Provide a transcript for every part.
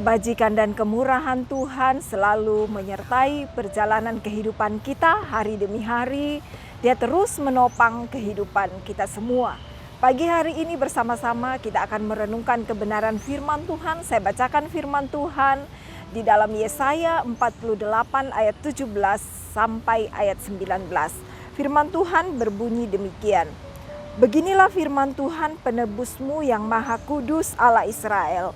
Kebajikan dan kemurahan Tuhan selalu menyertai perjalanan kehidupan kita hari demi hari. Dia terus menopang kehidupan kita semua. Pagi hari ini bersama-sama kita akan merenungkan kebenaran firman Tuhan. Saya bacakan firman Tuhan di dalam Yesaya 48 ayat 17 sampai ayat 19. Firman Tuhan berbunyi demikian. Beginilah firman Tuhan penebusmu yang maha kudus Allah Israel.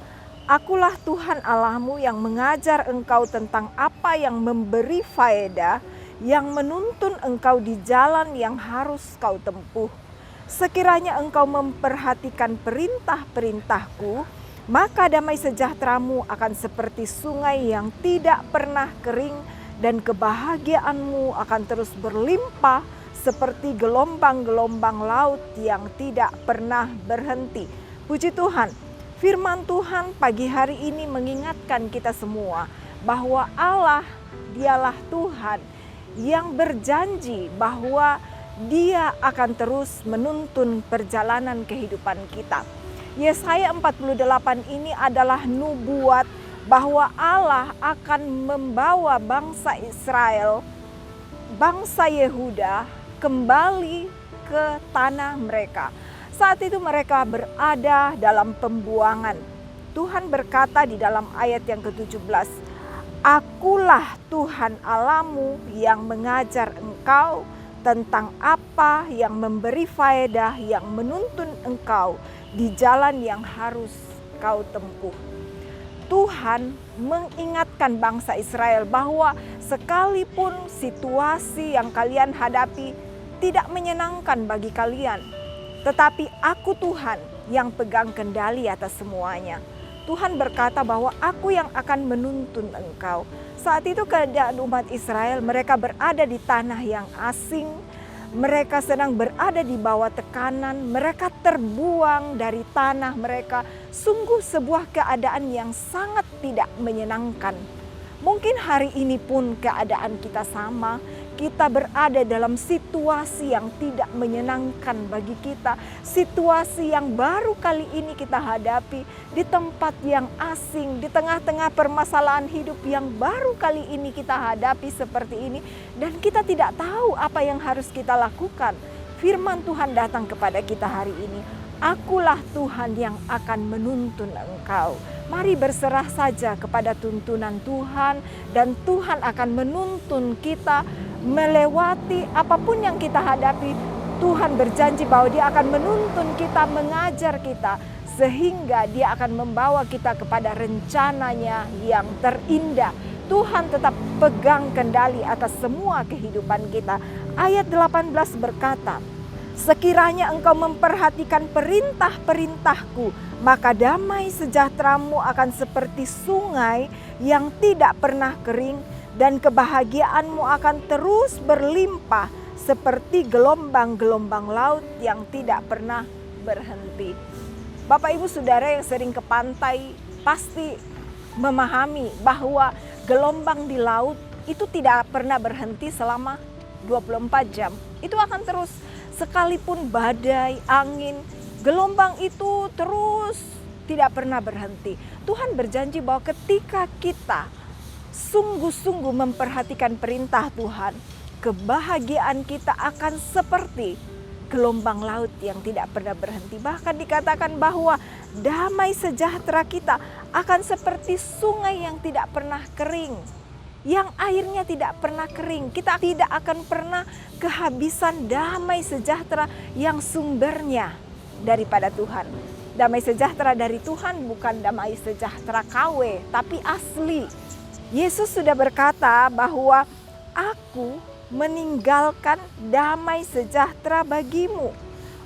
Akulah Tuhan Allahmu yang mengajar engkau tentang apa yang memberi faedah, yang menuntun engkau di jalan yang harus kau tempuh. Sekiranya engkau memperhatikan perintah-perintahku, maka damai sejahteramu akan seperti sungai yang tidak pernah kering, dan kebahagiaanmu akan terus berlimpah seperti gelombang-gelombang laut yang tidak pernah berhenti. Puji Tuhan. Firman Tuhan pagi hari ini mengingatkan kita semua bahwa Allah dialah Tuhan yang berjanji bahwa Dia akan terus menuntun perjalanan kehidupan kita. Yesaya 48 ini adalah nubuat bahwa Allah akan membawa bangsa Israel, bangsa Yehuda kembali ke tanah mereka. Saat itu mereka berada dalam pembuangan. Tuhan berkata di dalam ayat yang ke-17, Akulah Tuhan Allahmu yang mengajar engkau tentang apa yang memberi faedah, yang menuntun engkau di jalan yang harus kau tempuh. Tuhan mengingatkan bangsa Israel bahwa sekalipun situasi yang kalian hadapi tidak menyenangkan bagi kalian, tetapi aku Tuhan yang pegang kendali atas semuanya. Tuhan berkata bahwa aku yang akan menuntun engkau. Saat itu keadaan umat Israel, mereka berada di tanah yang asing. Mereka sedang berada di bawah tekanan. Mereka terbuang dari tanah mereka. Sungguh sebuah keadaan yang sangat tidak menyenangkan. Mungkin hari ini pun keadaan kita sama. Kita berada dalam situasi yang tidak menyenangkan bagi kita. Situasi yang baru kali ini kita hadapi di tempat yang asing, di tengah-tengah permasalahan hidup yang baru kali ini kita hadapi seperti ini. Dan kita tidak tahu apa yang harus kita lakukan. Firman Tuhan datang kepada kita hari ini. Akulah Tuhan yang akan menuntun engkau. Mari berserah saja kepada tuntunan Tuhan, dan Tuhan akan menuntun kita melewati apapun yang kita hadapi. Tuhan berjanji bahwa Dia akan menuntun kita, mengajar kita, sehingga Dia akan membawa kita kepada rencananya yang terindah. Tuhan tetap pegang kendali atas semua kehidupan kita. Ayat 18 berkata, Sekiranya engkau memperhatikan perintah-perintahku, maka damai sejahteramu akan seperti sungai yang tidak pernah kering, dan kebahagiaanmu akan terus berlimpah seperti gelombang-gelombang laut yang tidak pernah berhenti. Bapak Ibu Saudara yang sering ke pantai pasti memahami bahwa gelombang di laut itu tidak pernah berhenti selama 24 jam. Itu akan terus, sekalipun badai, angin, gelombang itu terus tidak pernah berhenti. Tuhan berjanji bahwa ketika kita sungguh-sungguh memperhatikan perintah Tuhan, kebahagiaan kita akan seperti gelombang laut yang tidak pernah berhenti. Bahkan dikatakan bahwa damai sejahtera kita akan seperti sungai yang tidak pernah kering, yang airnya tidak pernah kering. Kita tidak akan pernah kehabisan damai sejahtera yang sumbernya daripada Tuhan. Damai sejahtera dari Tuhan bukan damai sejahtera KW, tapi asli. Yesus sudah berkata bahwa aku meninggalkan damai sejahtera bagimu.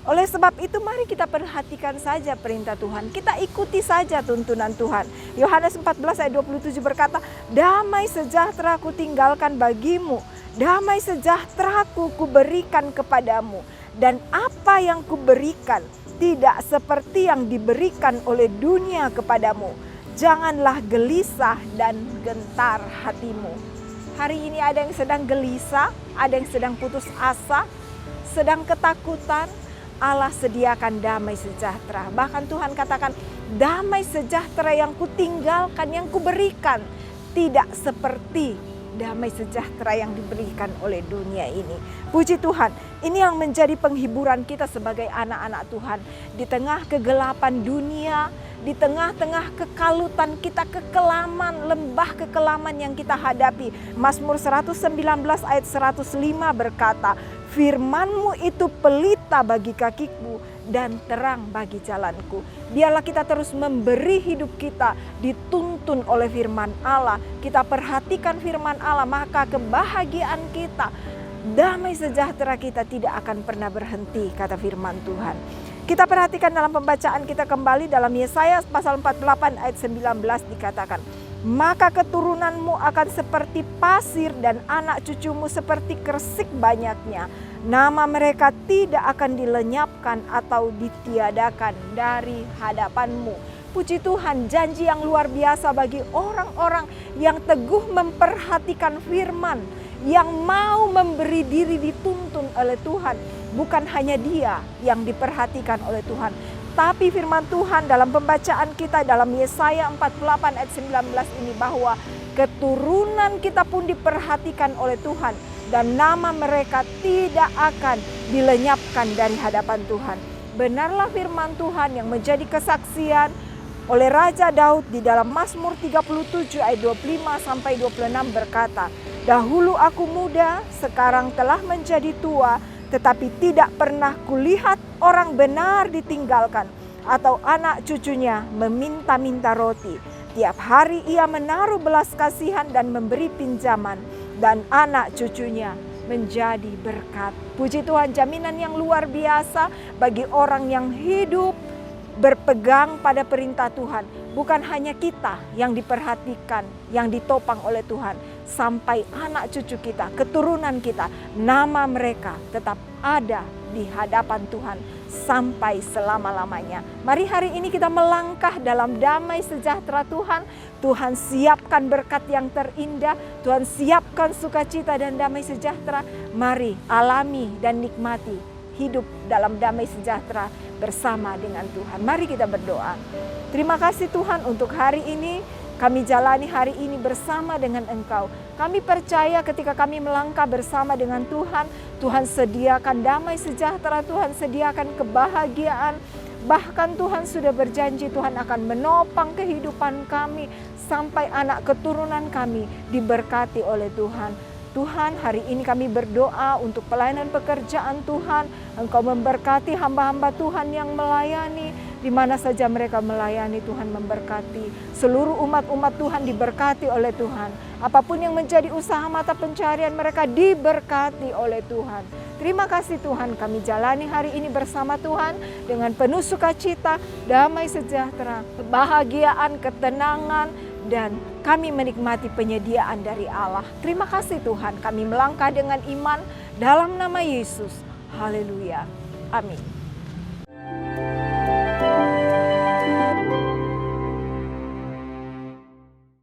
Oleh sebab itu mari kita perhatikan saja perintah Tuhan. Kita ikuti saja tuntunan Tuhan. Yohanes 14 ayat 27 berkata, Damai sejahtera ku tinggalkan bagimu. Damai sejahtera ku berikan kepadamu. Dan apa yang kuberikan tidak seperti yang diberikan oleh dunia kepadamu. Janganlah gelisah dan gentar hatimu. Hari ini ada yang sedang gelisah, ada yang sedang putus asa, sedang ketakutan, Allah sediakan damai sejahtera. Bahkan Tuhan katakan, damai sejahtera yang kutinggalkan, yang kuberikan, tidak seperti damai sejahtera yang diberikan oleh dunia ini. Puji Tuhan, ini yang menjadi penghiburan kita sebagai anak-anak Tuhan. Di tengah kegelapan dunia, di tengah-tengah kekalutan kita, kekelaman, lembah kekelaman yang kita hadapi. Mazmur 119 ayat 105 berkata, firman-Mu itu pelita bagi kakiku dan terang bagi jalanku. Biarlah kita terus memberi hidup kita dituntun oleh firman Allah. Kita perhatikan firman Allah, maka kebahagiaan kita, damai sejahtera kita tidak akan pernah berhenti, kata firman Tuhan. Kita perhatikan dalam pembacaan kita kembali dalam Yesaya pasal 48 ayat 19 dikatakan, maka keturunanmu akan seperti pasir dan anak cucumu seperti kersik banyaknya. Nama mereka tidak akan dilenyapkan atau ditiadakan dari hadapanmu. Puji Tuhan, janji yang luar biasa bagi orang-orang yang teguh memperhatikan firman, yang mau memberi diri dituntun oleh Tuhan. Bukan hanya dia yang diperhatikan oleh Tuhan, tapi firman Tuhan dalam pembacaan kita dalam Yesaya 48 ayat 19 ini bahwa keturunan kita pun diperhatikan oleh Tuhan dan nama mereka tidak akan dilenyapkan dari hadapan Tuhan. Benarlah firman Tuhan yang menjadi kesaksian oleh Raja Daud di dalam Mazmur 37 ayat 25 sampai 26 berkata, dahulu aku muda, sekarang telah menjadi tua, tetapi tidak pernah kulihat orang benar ditinggalkan atau anak cucunya meminta-minta roti. Tiap hari ia menaruh belas kasihan dan memberi pinjaman, dan anak cucunya menjadi berkat. Puji Tuhan, jaminan yang luar biasa bagi orang yang hidup berpegang pada perintah Tuhan. Bukan hanya kita yang diperhatikan, yang ditopang oleh Tuhan, sampai anak cucu kita, keturunan kita, nama mereka tetap ada di hadapan Tuhan sampai selama-lamanya. Mari hari ini kita melangkah dalam damai sejahtera Tuhan. Tuhan siapkan berkat yang terindah, Tuhan siapkan sukacita dan damai sejahtera. Mari alami dan nikmati hidup dalam damai sejahtera bersama dengan Tuhan. Mari kita berdoa. Terima kasih Tuhan untuk hari ini. Kami jalani hari ini bersama dengan Engkau. Kami percaya ketika kami melangkah bersama dengan Tuhan, Tuhan sediakan damai sejahtera, Tuhan sediakan kebahagiaan. Bahkan Tuhan sudah berjanji Tuhan akan menopang kehidupan kami sampai anak keturunan kami diberkati oleh Tuhan. Tuhan, hari ini kami berdoa untuk pelayanan pekerjaan Tuhan. Engkau memberkati hamba-hamba Tuhan yang melayani. Di mana saja mereka melayani, Tuhan memberkati. Seluruh umat-umat Tuhan diberkati oleh Tuhan. Apapun yang menjadi usaha mata pencarian mereka diberkati oleh Tuhan. Terima kasih Tuhan, kami jalani hari ini bersama Tuhan dengan penuh sukacita, damai sejahtera, kebahagiaan, ketenangan, dan kami menikmati penyediaan dari Allah. Terima kasih Tuhan, kami melangkah dengan iman dalam nama Yesus. Haleluya. Amin.